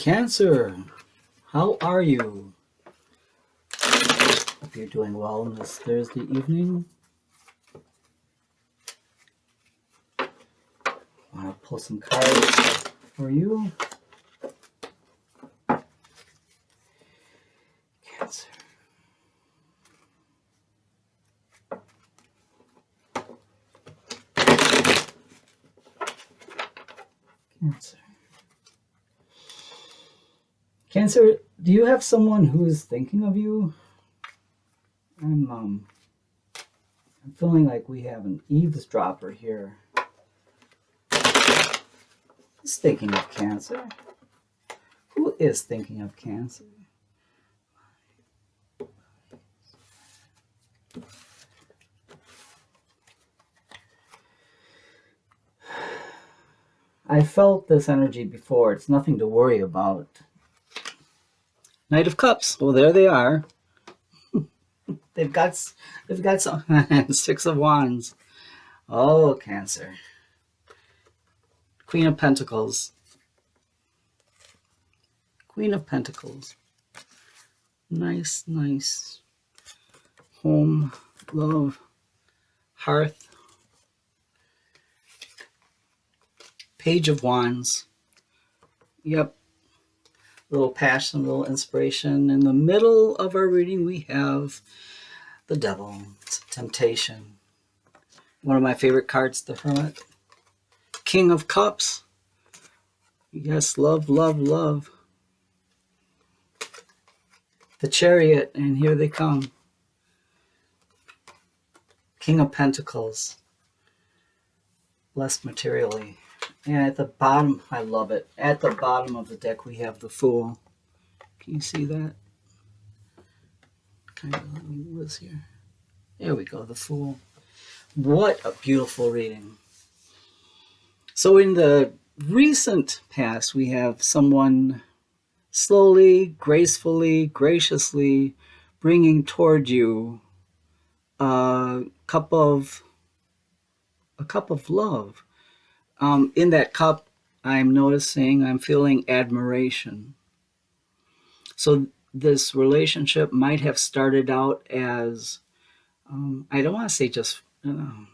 Cancer, how are you? Hope you're doing well on this Thursday evening. Want to pull some cards for you? Cancer. Cancer. Cancer, do you have someone who is thinking of you? I'm feeling like we have an eavesdropper here. Who's thinking of Cancer? Who is thinking of Cancer? I felt this energy before. It's nothing to worry about. Knight of Cups. Well, there they are. They've got some Six of Wands. Oh, Cancer. Queen of Pentacles. Queen of Pentacles. Nice, nice. Home, love, hearth. Page of Wands. Yep. Little passion, a little inspiration. In the middle of our reading, we have the Devil. It's temptation. One of my favorite cards, the Hermit. King of Cups. Yes, love, love, love. The Chariot, and here they come. King of Pentacles. Less materially. And at the bottom, I love it. At the bottom of the deck, we have the Fool. Can you see that? Kind of let me lose here. There we go, the Fool. What a beautiful reading. So in the recent past, we have someone slowly, gracefully, graciously bringing toward you a cup of love. In that cup, I'm feeling admiration. So this relationship might have started out as, I don't want to say just, I'm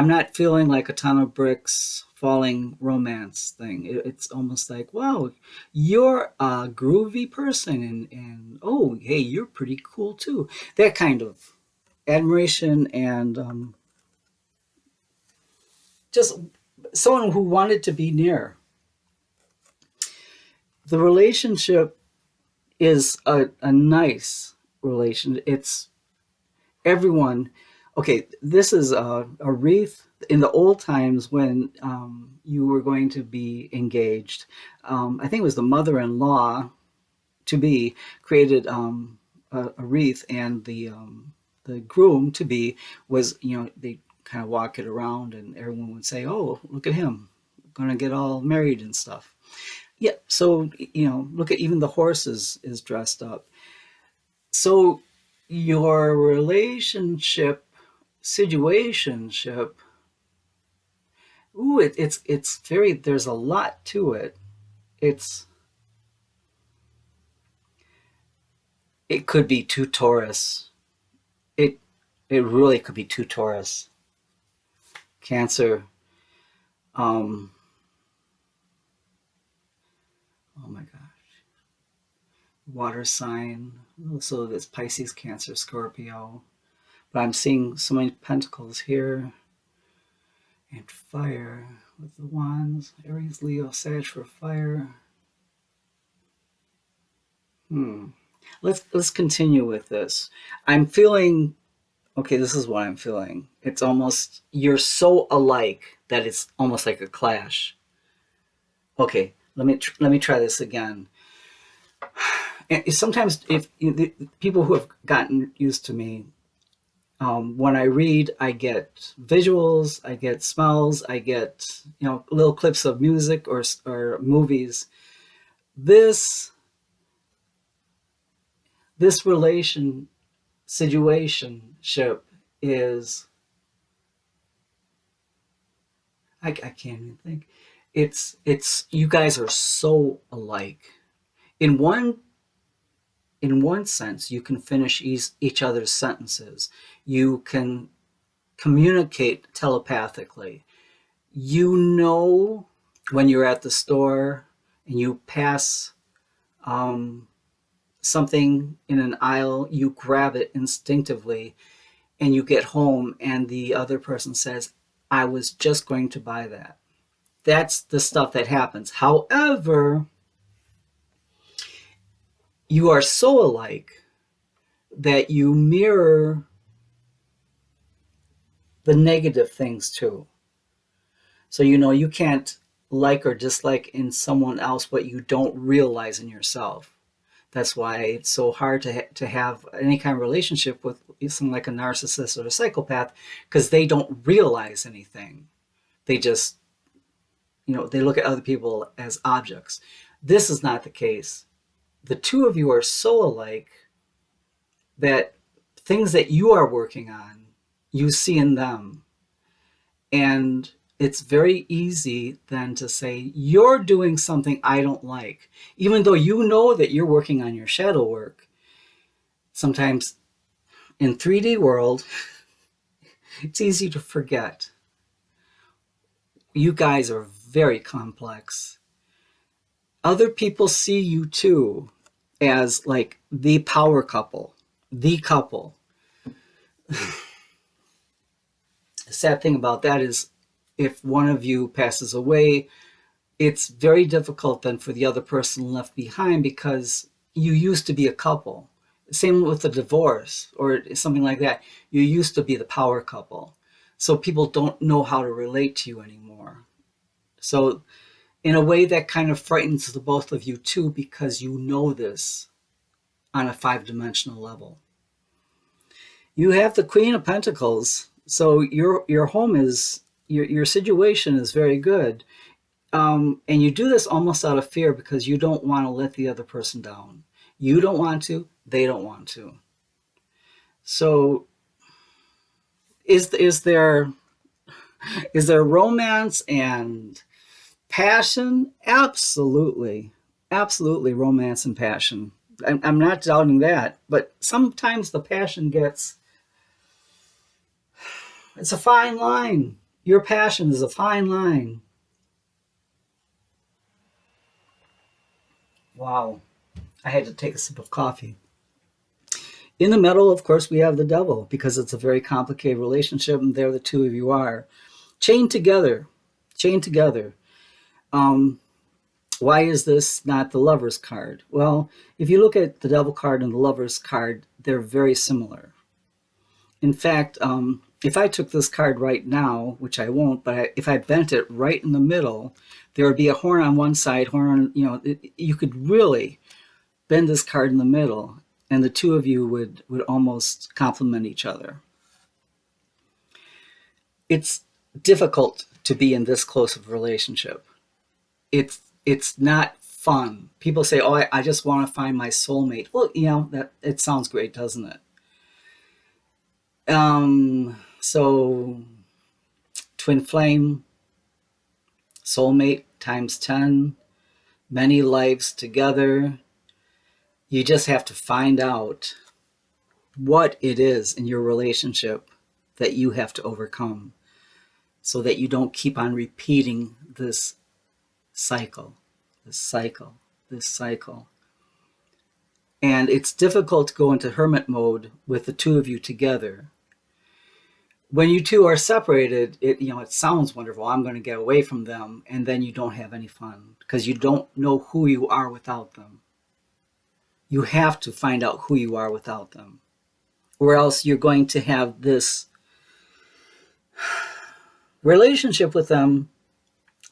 not feeling like a ton of bricks falling romance thing. It's almost like, wow, you're a groovy person, and oh, hey, you're pretty cool too. That kind of admiration and just someone who wanted to be near. The relationship is a nice relation. It's everyone. Okay, this is a wreath. In the old times when you were going to be engaged, I think it was the mother-in-law to be created a wreath, and the groom to be was, they kind of walk it around, and everyone would say, "Oh, look at him, gonna get all married and stuff." Yeah, so look at even the horse is dressed up. So your situationship. Ooh, it's very. There's a lot to it. It could be too Taurus. It really could be too Taurus. Cancer. Oh my gosh. Water sign. So it's Pisces, Cancer, Scorpio. But I'm seeing so many pentacles here. And fire with the wands. Aries, Leo, Sag for fire. Let's continue with this. I'm feeling, okay, this is what I'm feeling. It's almost, you're so alike that it's almost like a clash. Okay, let me try this again. And sometimes if the people who have gotten used to me, when I read, I get visuals, I get smells, I get little clips of music or movies. This situationship is, I can't even think. It's you guys are so alike. In one sense, you can finish each other's sentences. You can communicate telepathically. You know when you're at the store and you pass um, something in an aisle, you grab it instinctively, and you get home and the other person says, I was just going to buy that. That's the stuff that happens. However, you are so alike that you mirror the negative things too. So, you can't like or dislike in someone else what you don't realize in yourself. That's why it's so hard to have any kind of relationship with something like a narcissist or a psychopath, because they don't realize anything. They just, they look at other people as objects. This is not the case. The two of you are so alike that things that you are working on, you see in them. And it's very easy then to say, you're doing something I don't like. Even though you know that you're working on your shadow work, sometimes in 3D world, it's easy to forget. You guys are very complex. Other people see you too as like the power couple, the couple. The sad thing about that is if one of you passes away, it's very difficult then for the other person left behind, because you used to be a couple. Same with a divorce or something like that. You used to be the power couple. So people don't know how to relate to you anymore. So in a way that kind of frightens the both of you too, because you know this on a 5-dimensional level. You have the Queen of Pentacles. So your home is, your situation is very good. And you do this almost out of fear because you don't want to let the other person down. You don't want to, they don't want to. So is there romance and passion? Absolutely. Absolutely romance and passion. I'm not doubting that, but sometimes the passion it's a fine line. Your passion is a fine line. Wow. I had to take a sip of coffee. In the middle, of course, we have the devil, because it's a very complicated relationship, and there the two of you are chained together. Chained together. Um, why is this not the Lover's card? Well, if you look at the Devil card and the Lover's card, they're very similar. In fact, if I took this card right now, which I won't, but if I bent it right in the middle, there would be a horn on one side, horn, you could really bend this card in the middle, and the two of you would almost complement each other. It's difficult to be in this close of a relationship. It's not fun. People say, "Oh, I just want to find my soulmate." Well, that it sounds great, doesn't it? So twin flame, soulmate times 10, many lives together. You just have to find out what it is in your relationship that you have to overcome, so that you don't keep on repeating this cycle, this cycle, this cycle. And it's difficult to go into hermit mode with the two of you together. When you two are separated, it sounds wonderful. I'm going to get away from them, and then you don't have any fun because you don't know who you are without them. You have to find out who you are without them, or else you're going to have this relationship with them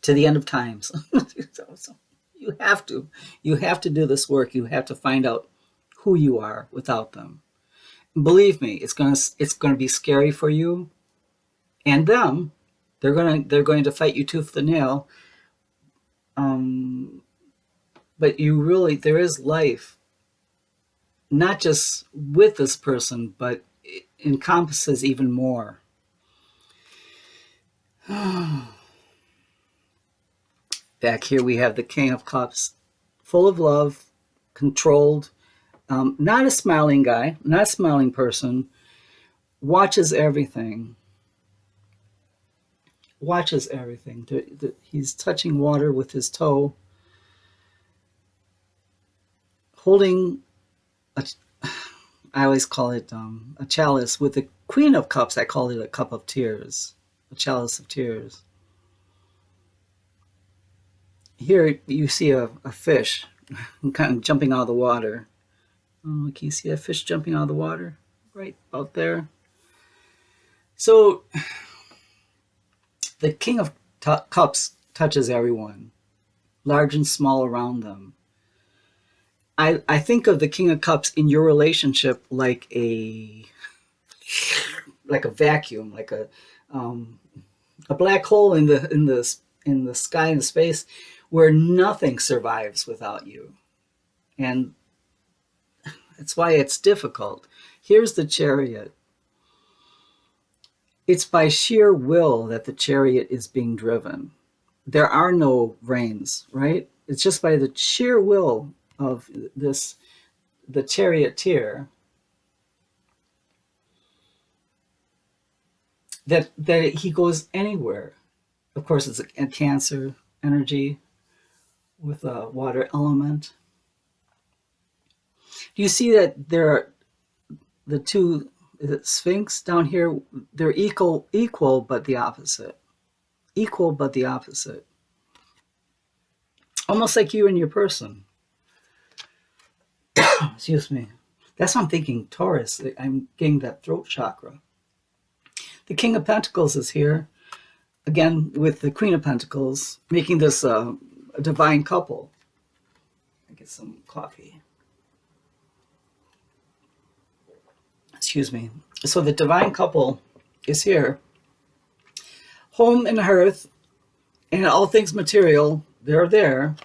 to the end of times. So you have to do this work. You have to find out who you are without them. Believe me, it's going to be scary for you and them. They're going to fight you tooth and nail. But there is life, not just with this person, but it encompasses even more. Back here we have the King of Cups, full of love, controlled, not a smiling guy, not a smiling person, watches everything. Watches everything. He's touching water with his toe, holding a, I always call it a chalice. With the Queen of Cups, I call it a cup of tears, a chalice of tears. Here you see a fish kind of jumping out of the water. Oh, can you see that fish jumping out of the water? Right out there. So the King of Cups touches everyone, large and small around them. I think of the King of Cups in your relationship like a vacuum, like a black hole in the sky and space, where nothing survives without you, and that's why it's difficult. Here's the Chariot. It's by sheer will that the chariot is being driven. There are no reins, right? It's just by the sheer will of the charioteer, that he goes anywhere. Of course, it's a Cancer energy with a water element. Do you see that there are the two, is it Sphinx down here? They're equal, but the opposite. Equal, but the opposite. Almost like you and your person. Excuse me. That's what I'm thinking, Taurus. I'm getting that throat chakra. The King of Pentacles is here, again with the Queen of Pentacles, making this a divine couple. I get some coffee. Excuse me. So the divine couple is here. Home and hearth and all things material, they're there.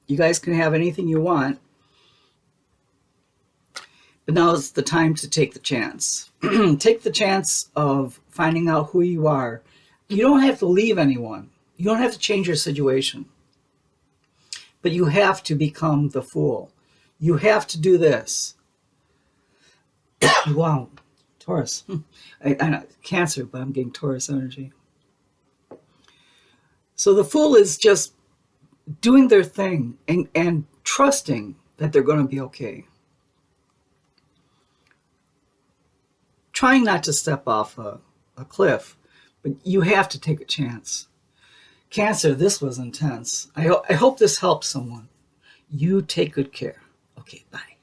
You guys can have anything you want. But now is the time to take the chance. Take the chance of finding out who you are. You don't have to leave anyone. You don't have to change your situation. But you have to become the Fool. You have to do this. Wow, Taurus. I Cancer, but I'm getting Taurus energy. So the Fool is just doing their thing and trusting that they're going to be okay. Trying not to step off a cliff, but you have to take a chance. Cancer, this was intense. I hope this helps someone. You take good care. Okay, bye.